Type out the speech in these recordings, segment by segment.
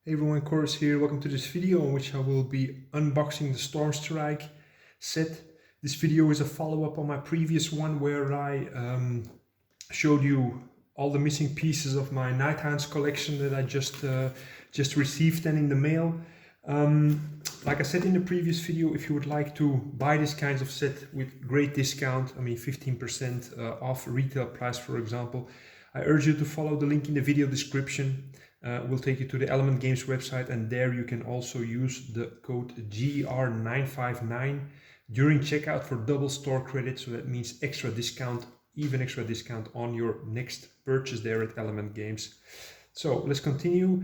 Hey everyone, Corvus here. Welcome to this video in which I will be unboxing the Stormstrike set. This video is a follow-up on my previous one where I showed you all the missing pieces of my Nighthaunt collection that I just received and in the mail. Like I said in the previous video, if you would like to buy this kinds of set with great discount, I mean 15% off retail price for example, I urge you to follow the link in the video description. Will take you to the Element Games website, and there you can also use the code GR959 during checkout for double store credit. So that means extra discount, even extra discount on your next purchase there at Element Games. So let's continue.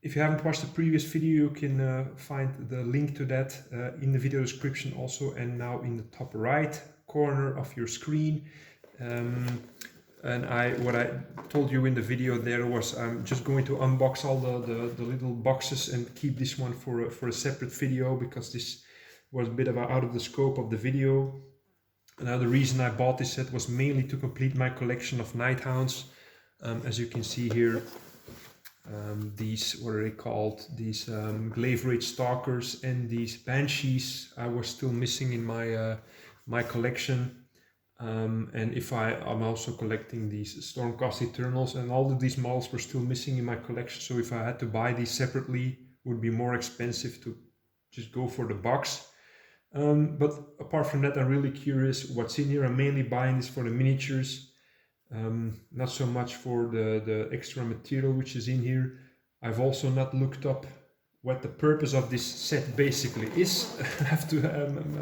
If you haven't watched the previous video, you can find the link to that in the video description also, and now in the top right corner of your screen. What I told you in the video there was I'm just going to unbox all the little boxes and keep this one for a separate video because this was a bit out of the scope of the video. Now the reason I bought this set was mainly to complete my collection of Nighthounts. As you can see here, these, what are they called? These Glaive Rage Stalkers and these Banshees I was still missing in my collection. And I'm also collecting these Stormcast Eternals, and all of these models were still missing in my collection. So if I had to buy these separately, it would be more expensive to just go for the box. But apart from that, I'm really curious what's in here. I'm mainly buying this for the miniatures, not so much for the extra material which is in here. I've also not looked up what the purpose of this set basically is. I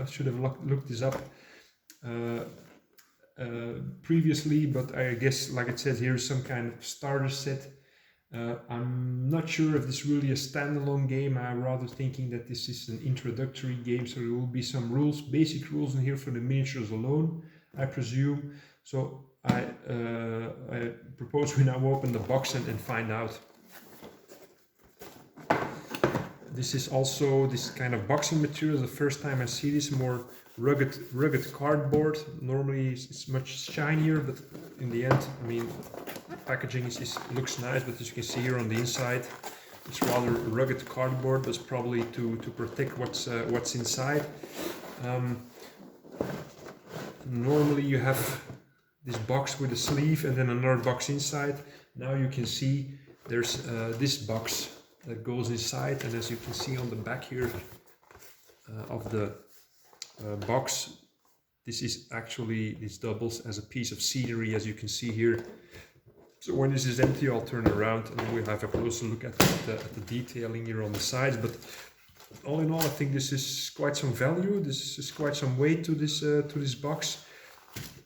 should have looked this up previously, but I guess, like it says here, some kind of starter set. I'm not sure if this is really a standalone game. I'm rather thinking that this is an introductory game, so there will be some rules, basic rules in here for the miniatures alone, I presume. So I propose we now open the box and find out. This is also this kind of boxing material. The first time I see this, more rugged cardboard. Normally it's much shinier, but in the end, I mean, packaging looks nice, but as you can see here on the inside, it's rather rugged cardboard. That's probably to protect what's inside. Normally you have this box with a sleeve and then another box inside. Now you can see there's this box that goes inside, and as you can see on the back here of the box, this doubles as a piece of scenery, as you can see here. So when this is empty, I'll turn around and we'll have a closer look at the detailing here on the sides. But all in all, I think this is quite some value. This is quite some weight to this box.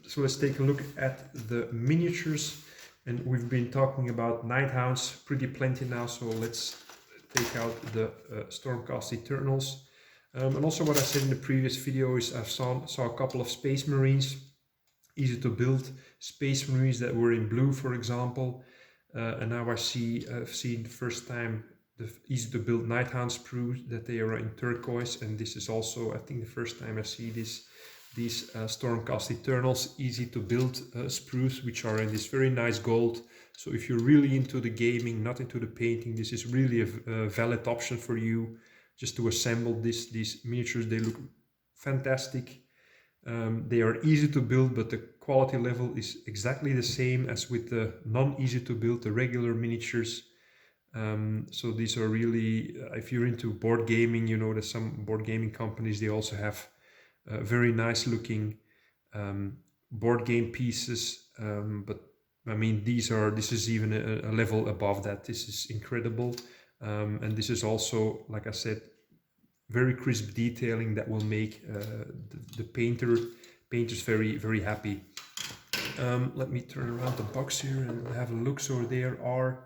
So let's take a look at the miniatures. And we've been talking about Nighthounts pretty plenty now, so let's take out the Stormcast Eternals. And also what I said in the previous video is I saw a couple of Space Marines, easy to build Space Marines that were in blue, for example. And now I've seen the first time the easy to build Nighthound sprues that they are in turquoise, and this is also, I think, the first time I see these Stormcast Eternals easy to build sprues, which are in this very nice gold. So if you're really into the gaming, not into the painting, this is really a valid option for you just to assemble these miniatures. They look fantastic. They are easy to build, but the quality level is exactly the same as with the non-easy to build, the regular miniatures. So these are really, if you're into board gaming, you know that some board gaming companies, they also have very nice looking board game pieces, but I mean this is even a level above that. This is incredible, and this is also, like I said, very crisp detailing that will make the painters very happy. Let me turn around the box here and have a look. So there are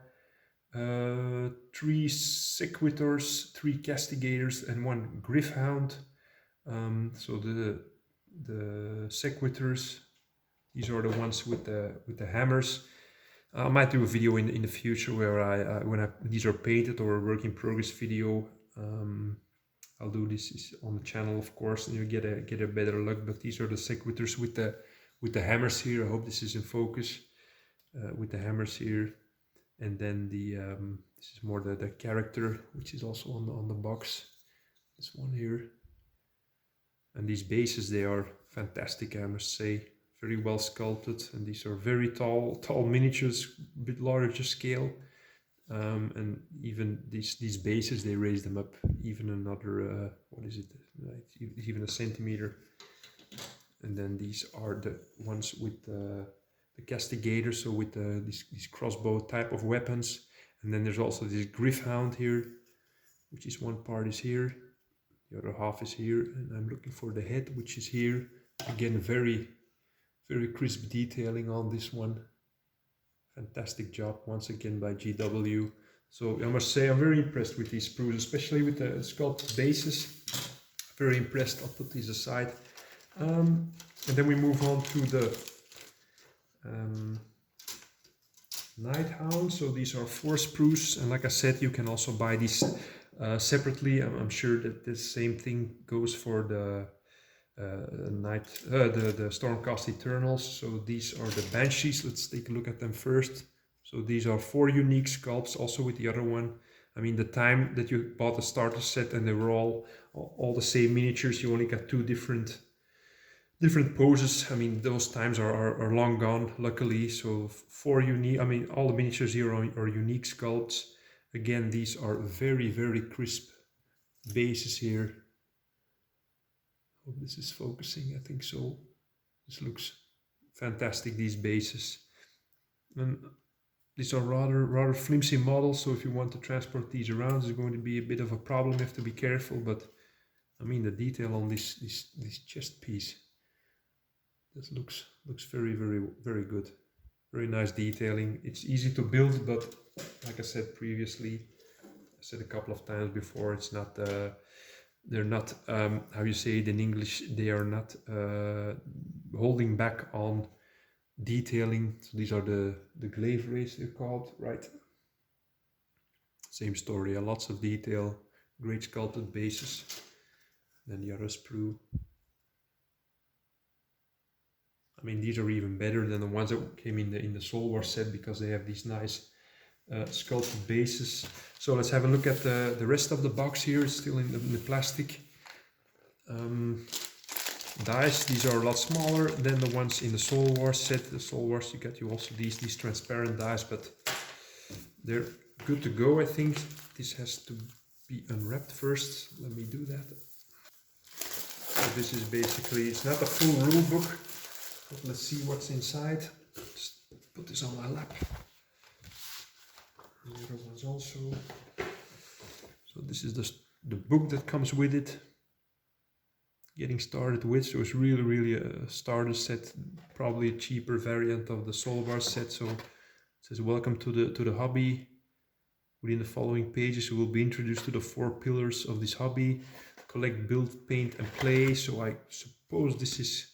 3 Sequitors, 3 Castigators, and 1 Gryph-hound. So the Sequitors, these are the ones with the hammers. I might do a video in the future where when these are painted, or a work in progress video. I'll do this on the channel, of course, and you get a better look. But these are the Sequitors with the hammers here. I hope this is in focus. With the hammers here. And then the this is more the character, which is also on the box. This one here. And these bases, they are fantastic, I must say. Very well sculpted, and these are very tall miniatures, a bit larger scale. And even these bases, they raise them up even another, what is it, like even a centimeter. And then these are the ones with the castigator, so with these crossbow type of weapons. And then there's also this Nighthaunt here, which is one part is here, the other half is here, and I'm looking for the head, which is here. Again, very crisp detailing on this one. Fantastic job once again by GW. So I must say I'm very impressed with these sprues, especially with the sculpted bases. Very impressed. I'll put these aside. And then we move on to the Nighthaunt. So these are 4 sprues, and like I said, you can also buy these separately. I'm sure that the same thing goes for the the Stormcast Eternals. So these are the Banshees. Let's take a look at them first. So these are 4 unique sculpts, also with the other one. I mean, the time that you bought the starter set and they were all the same miniatures, you only got 2 different poses. I mean, those times are long gone, luckily. So 4 unique, I mean, all the miniatures here are unique sculpts. Again, these are very crisp bases here. Hope this is focusing, I think so. This looks fantastic, these bases. And these are rather flimsy models, so if you want to transport these around, it's going to be a bit of a problem. You have to be careful, but I mean, the detail on this chest piece, this looks very good. Very nice detailing. It's easy to build, but like I said previously, I said a couple of times before, it's not they're not how you say it in English, they are not holding back on detailing. So these are the glaive rays, they're called, right? Same story, lots of detail, great sculpted bases. Then the other sprue. I mean, these are even better than the ones that came in the Soul War set, because they have these nice sculpted bases. So let's have a look at the rest of the box here. It's still in the plastic. Dice, these are a lot smaller than the ones in the Soul Wars set. The Soul Wars, you also these transparent dice, but they're good to go. I think this has to be unwrapped first. Let me do that. So this is basically, it's not a full rule book, but let's see what's inside. Just put this on my lap. The other ones also. So this is the book that comes with it. Getting started with, so it's really a starter set, probably a cheaper variant of the Soul Wars set. So it says, welcome to the hobby. Within the following pages you will be introduced to the 4 pillars of this hobby: collect, build, paint and play. So I suppose this is,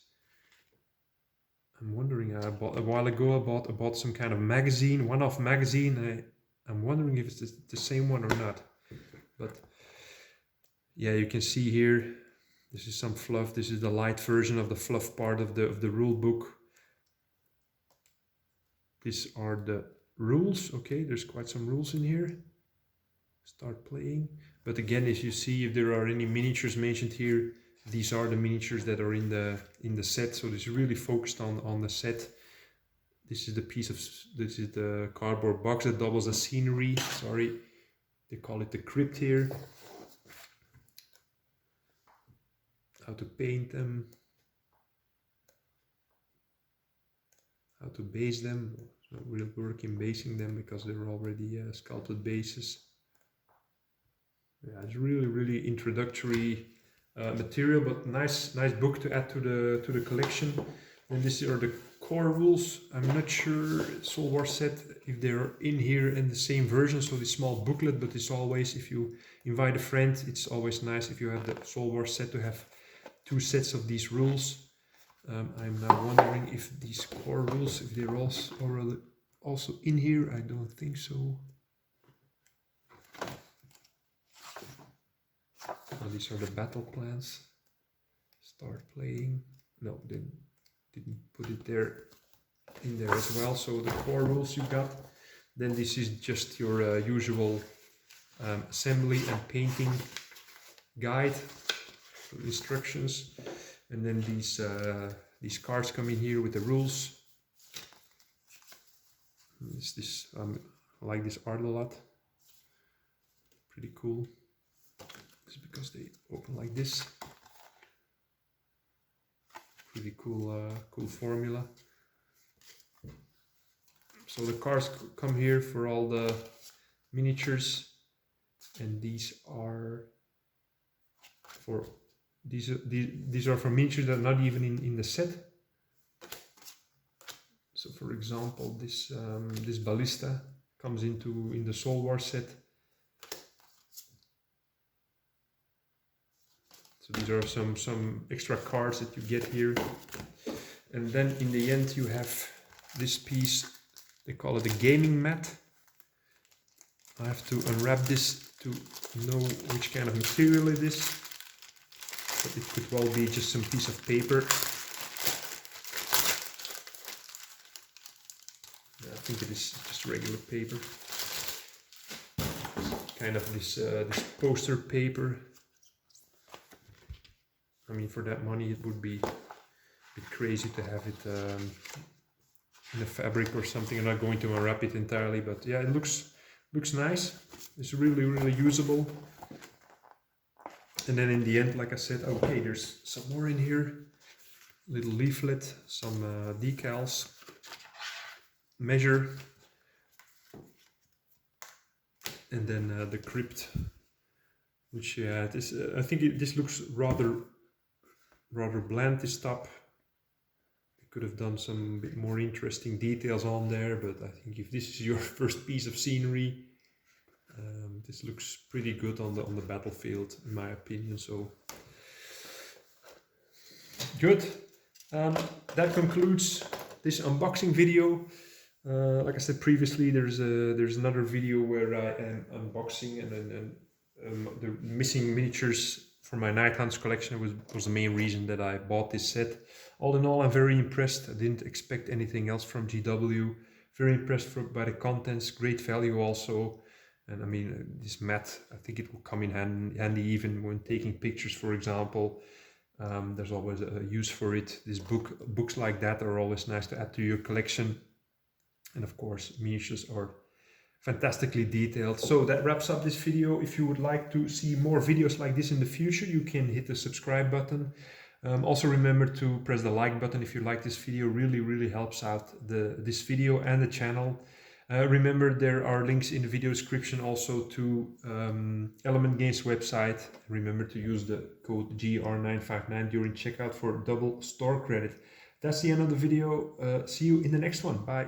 I'm wondering, a while ago I bought some kind of magazine, one-off magazine. I'm wondering if it's the same one or not. But yeah, you can see here, this is some fluff. This is the light version of the fluff part of the rule book. These are the rules. Okay, there's quite some rules in here. Start playing. But again, as you see, if there are any miniatures mentioned here, these are the miniatures that are in the set. So this is really focused on the set. This is the cardboard box that doubles as scenery. Sorry, they call it the crypt here. How to paint them, how to base them. No real work in basing them because they're already sculpted bases. Yeah, it's really introductory material, but nice book to add to the collection. And these are the core rules. I'm not sure Soul Wars set if they're in here in the same version, so this small booklet, but it's always, if you invite a friend, it's always nice if you have the Soul Wars set to have 2 sets of these rules. I'm now wondering if these core rules, if they're also in here. I don't think so. Oh, these are the battle plans. Start playing. No, they didn't put it in there as well. So the core rules you got. Then this is just your usual assembly and painting guide, instructions, and then these cards come in here with the rules. I like this art a lot. Pretty cool. Just because they open like this. Pretty cool, cool formula. So the cards come here for all the miniatures, and these are for these are for miniatures that are not even in the set. So, for example, this this ballista comes in the Soul War set. So these are some extra cards that you get here, and then in the end you have this piece. They call it a gaming mat. I have to unwrap this to know which kind of material it is, but it could well be just some piece of paper. I think it is just regular paper, kind of this poster paper. I mean, for that money it would be a bit crazy to have it in a fabric or something. I'm not going to unwrap it entirely, but yeah, it looks nice. It's really usable. And then in the end, like I said, okay, there's some more in here. Little leaflet, some decals, measure, and then the crypt, which this I think this looks rather bland, this top. They could have done some bit more interesting details on there, but I think if this is your first piece of scenery, this looks pretty good on the battlefield, in my opinion. So good. That concludes this unboxing video. Like I said previously, there's another video where I am unboxing and the missing miniatures for my Nighthaunt collection was the main reason that I bought this set. All in all, I'm very impressed. I didn't expect anything else from GW. Very impressed by the contents, great value also. And I mean, this mat, I think it will come in handy even when taking pictures, for example. There's always a use for it. Books like that are always nice to add to your collection. And of course, miniatures are fantastically detailed. So that wraps up this video. If you would like to see more videos like this in the future, you can hit the subscribe button. Also remember to press the like button if you like this video. Really helps out this video and the channel. Remember, there are links in the video description also to Element Games website. Remember to use the code GR959 during checkout for double store credit. That's the end of the video. See you in the next one. Bye.